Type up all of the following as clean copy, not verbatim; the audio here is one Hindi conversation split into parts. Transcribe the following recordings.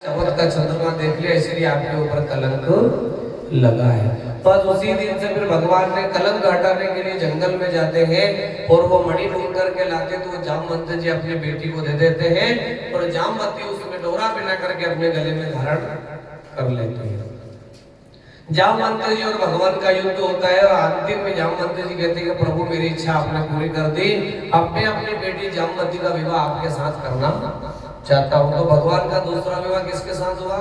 चमक का चंद्रमा देख लिया इसलिए आपके ऊपर कलंक लगा है। बस उसी दिन से फिर भगवान ने कलंक हटाने के लिए जंगल में जाते हैं और वो मणि ढूंढ करके लाते तो जामवंत जी अपनी बेटी को दे देते हैं और जामवती उसमें डोरा बिना करके अपने गले में धारण कर लेते हैं। जामवंत जी और भगवान का युद्ध होता है और अंतिम में जामवंत जी कहते हैं कि प्रभु मेरी इच्छा आपने पूरी कर दी, अब मैं अपनी बेटी जामवती का विवाह आपके साथ करना चाहता हूँ। तो भगवान का दूसरा विवाह किसके साथ हुआ?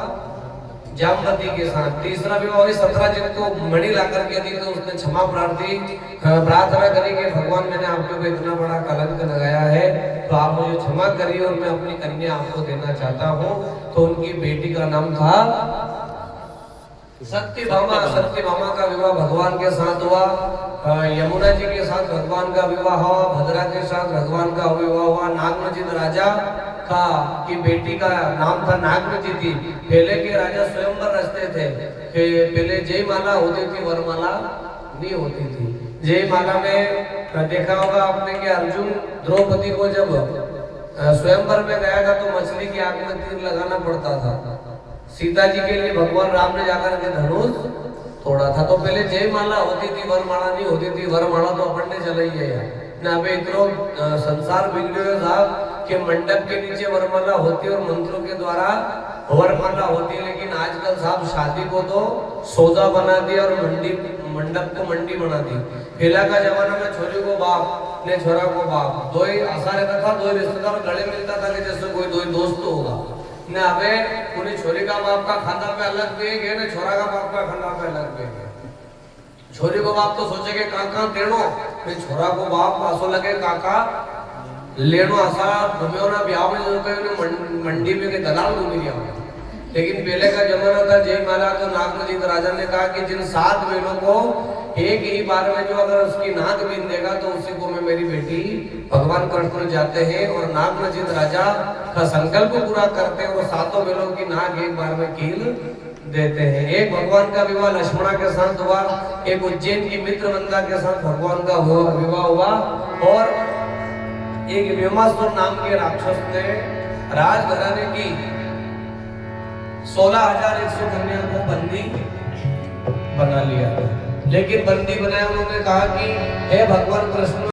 जामवती के साथ। तीसरा विवाह हुई 17 जन को मणि ला करके दी तो उसने क्षमा प्रार्थना करी कि भगवान मैंने आपके ऊपर इतना बड़ा कलंक लगाया है तो आप मुझे क्षमा करिए और मैं अपनी कन्या आपको देना चाहता हूँ। तो उनकी बेटी का नाम था सत्यभामा। सत्यभामा का विवाह भगवान के साथ हुआ। यमुना जी के साथ भगवान का विवाह हुआ। भद्रा के साथ भगवान का विवाह हुआ। नागनजित राजा का की बेटी का नाम था नागनजी थी। पहले के राजा स्वयंवर रचते थे। पहले जयमाला होती थी, वरमाला नहीं होती थी। जयमाला में देखा होगा आपने कि अर्जुन द्रौपदी को जब स्वयंवर में गया था तो मछली की आंख में तीर लगाना पड़ता था। सीता जी के लिए भगवान राम ने जाकर के धनुष तोड़ा था। तो पहले जयमाला होती थी, वरमाला नहीं होती थी। वरमाला तो अपन ने चलाई है ना। अबे इतनो संसार बिगड़े साहब के मंडप के नीचे वरमाला होती है और मंत्रों के द्वारा वरमाला होती है। लेकिन आजकल साहब शादी को तो सौदा बना दिया और मंडप को मंडी बना दी। पहला का जमाना में छोरी को बाप ने छोरा को बाप, दो ही आशा रहता था, दो रिश्तेदार गले मिलता था कि जैसे कोई दो दोस्त होगा ना। अबे उन्हें छोरी का बाप का खाना पे अलग बेग है ना, छोरा का बाप का खाना पे अलग बेग है। छोरी को बाप तो सोचे के काका तेणो, फिर छोरा को बाप आसो लगे काका लेनो आशा घूमे ना ब्याह में जो कहीं मंडी में के दलाल घूमी गया। लेकिन पहले का जमाना था जयमाला। तो नागनजित राजा ने कहा कि जिन 7 बहनों को एक ही बार में जो अगर उसकी नाक बीन देगा तो उसी को मैं मेरी बेटी भगवान कृष्ण जाते हैं और नागनजित राजा का संकल्प पूरा करते हैं और 7 बहनों की नाक एक बार में कील देते हैं। एक भगवान का विवाह लक्ष्मणा के साथ हुआ, एक उज्जैन की मित्रवंदा के साथ भगवान का विवाह हुआ और एक व्योमासुर नाम के राक्षस ने राजघराने की 16,100 कन्या को बंदी बना लिया। लेकिन बंदी बनाया उन्होंने कहा कि हे भगवान कृष्ण